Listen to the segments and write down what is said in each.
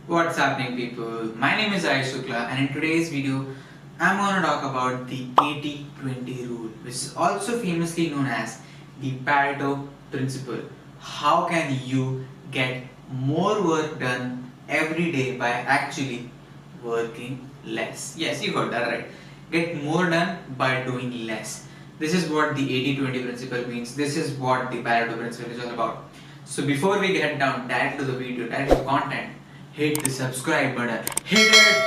What's happening, people? My name is Ayush Shukla, and in today's video I'm going to talk about the 80-20 rule, which is also famously known as the Pareto Principle. How can you get more work done every day by actually working less? Yes, you heard that right. Get more done by doing less. This is what the 80-20 principle means. This is what the Pareto Principle is all about. So before we get down directly to the video, directly to the content, hit the subscribe button. Hit it!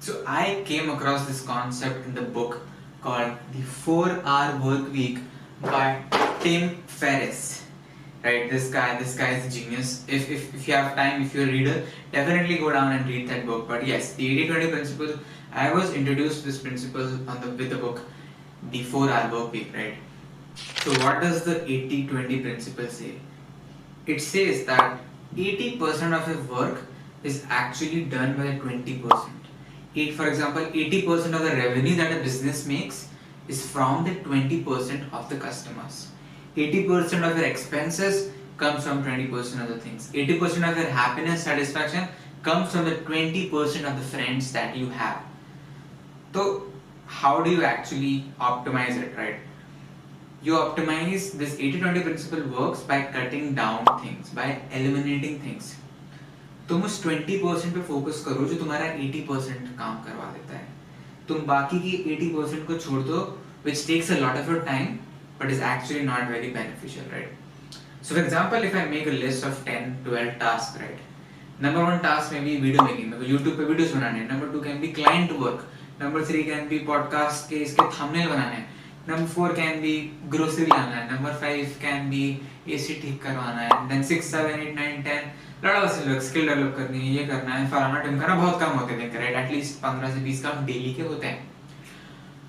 So I came across this concept in the book called The 4-Hour Workweek by Tim Ferriss. Right, this guy is a genius. If you have time, if you're a reader, definitely go down and read that book. But yes, the 80-20 principle, I was introduced to this principle with the book The 4-Hour Workweek, right? So what does the 80-20 principle say? It says that 80% of your work is actually done by 20%. For example, 80% of the revenue that a business makes is from the 20% of the customers. 80% of your expenses comes from 20% of the things. 80% of your happiness, satisfaction comes from the 20% of the friends that you have. So how do you actually optimize it, right? You optimize this 80-20 principle works by cutting down things, by eliminating things. तुम उस 20% पे focus करो जो तुम्हारा 80% काम करवा देता है. तुम बाकी की 80% को छोड़ दो, which takes a lot of your time, but is actually not very beneficial, right? So for example, if I make a list of 10-12 tasks, right? Number 1 task may be video making, मेरे को YouTube पे videos बनाने. Number 2 can be client work. Number 3 can be podcast के इसके thumbnail बनाने. Number 4 can be grocery लाना है. Number 5 can be AC ठीक करवाना है. Then 6, 7, 8, 9, 10 लड़ा वैसे लोग skill develop करनी है, ये करना है, फलाना टिम करना, बहुत काम होते हैं, right? At least 15 से 20 काम daily के होते हैं.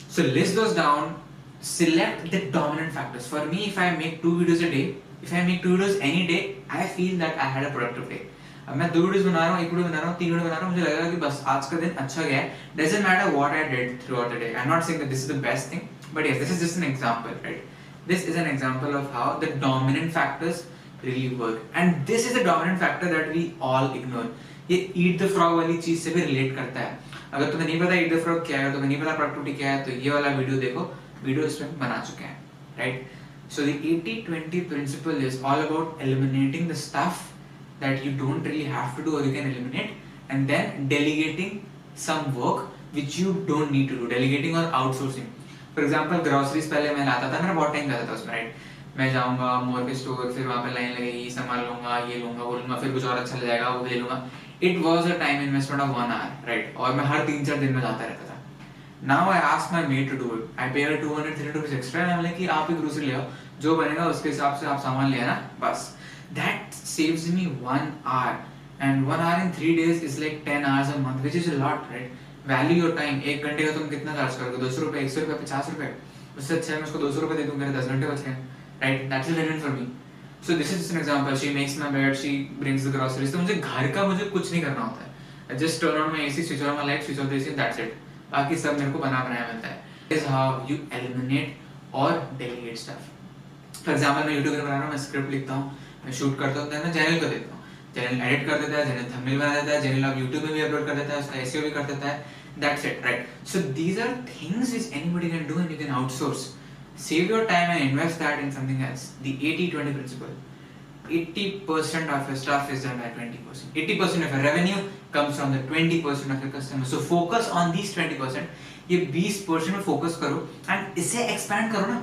So list those down. Select the dominant factors. For me, if I make 2 videos a day, if I make 2 videos any day, I feel that I had a productive day. अब मैं 2 videos बना रहा हूँ, 1 video बना रहा हूँ, 3 video बना रहा हूँ, मुझे लगेगा कि बस आज का दिन अच्छा गया है. Doesn't matter what I did throughout the day. I'm not saying that this is the best thing, but yes, this is just an example, right? This is an example of how the dominant factors really work, and this is the dominant factor that we all ignore. ये eat the frog वाली चीज से भी relate करता है. अगर तुम्हें नहीं पता eat the frog क्या है, तुम्हें नहीं पता productivity क्या है, तो ये वाला वीडियो देखो, वीडियो इसमें बना चुके हैं, right? So the 80-20 principle is all about eliminating the stuff that you don't really have to do or you can eliminate, and then delegating some work which you don't need to do, delegating or outsourcing. For example, groceries पहले मैं लाता था, मेरा बहुत time जाता था उसमें, right? मैं जाऊँगा मोर के स्टोर, फिर वहाँ पे लाइन लगेगी, सामान लूँगा, ये लूँगा, वो लूँगा, फिर कुछ और अच्छा लगेगा, वो ले लूँगा. It was a time investment of 1 hour, right? और मैं हर 3-4 दिन में जाता रहता था. Now I ask my maid to do it. I pay her 200-300 rupees extra and I'm like कि आप ही grocery ले आओ, जो बनेगा उसके हिसाब से आप सामान ले आना, बस. That saves me 1 hour, and 1 hour in 3 days is like 10 hours a month, which is a lot, right? Value your time. 1 घंटे का तुम कितना चार्ज करोगे? 200 रुपए, 100 रुपए, 50 रुपए. उससे अच्छा है मैं उसको 200 रुपए दे दूँ, मेरे 10 घंटे बच गए, right? That's a win for me. So this is just an example. She makes my bed, she brings the groceries. तो मुझे घर का मुझे कुछ नहीं करना होता है. I just turn on my AC, switch on my light, switch off the AC, that's it. बाकी सब मेरे को बनाया मिलता है. This is how you eliminate or delegate stuff. For example, मैं YouTube बना रहा हूँ, मैं script लिखता हूँ, मैं shoot करता हूँ, मैं channel को देता हूँ. Channel edit कर देता है, channel thumbnail बना देता है, channel आप YouTube में भी upload कर देता है, उसका SEO भी कर देता है. That's it, right? So these are things which anybody can do and you can outsource. Save your time and invest that in something else. The 80-20 principle. 80% of your stuff is done by 20%. 80% of your revenue comes from the 20% of your customers. So focus on these 20%. ये 20% में focus करो and इसे expand करो ना.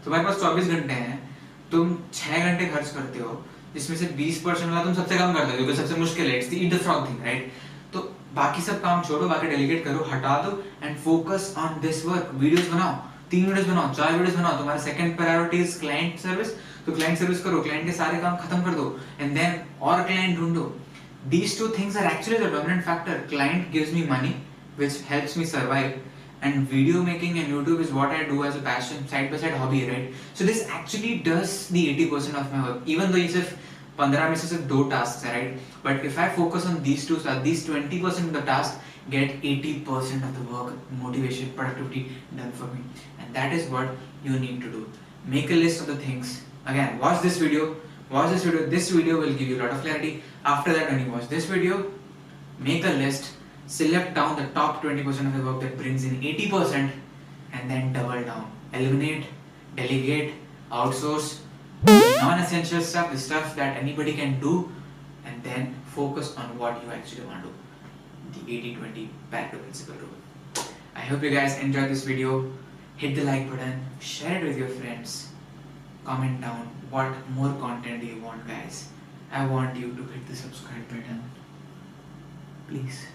तुम्हारे पास 24 घंटे हैं, तुम 6 घंटे खर्च करते हो, जिसमें से 20% वाला तुम सबसे कम कर देते हो, सबसे मुश्किल है. It's the eat the frog thing, right? तो बाकी सब काम छोड़ो, बाकी delegate करो, हटा दो and focus on this work. Videos बनाओ, 3 वीडियोस बनाओ, 4 वीडियोस बनाओ. तुम्हारा second priority is client service, तो क्लाइंट सर्विस करो, क्लाइंट के सारे काम खत्म कर दो एंड देन और क्लाइंट ढूंढो. These two things are actually the dominant factor. Client gives me money which helps me survive, and video making and YouTube is what I do as a passion, side by side hobby, right? So this actually does the 80% of my work, even though ये सिर्फ 15 में से सिर्फ 2 tasks है, right? But if I focus on these two, these 20% of the task get 80% of the work, motivation, productivity done for me. And that is what you need to do. Make a list of the things. Again, watch this video, Watch this video. This video will give you a lot of clarity. After that, when you watch this video, make a list, select down the top 20% of the work that brings in 80%, and then double down. Eliminate, delegate, outsource non-essential stuff, the stuff that anybody can do, and then focus on what you actually want to do. The 80-20 Pareto Principle rule. I hope you guys enjoyed this video. Hit the like button, share it with your friends, comment down what more content do you want, guys. I want you to hit the subscribe button, please.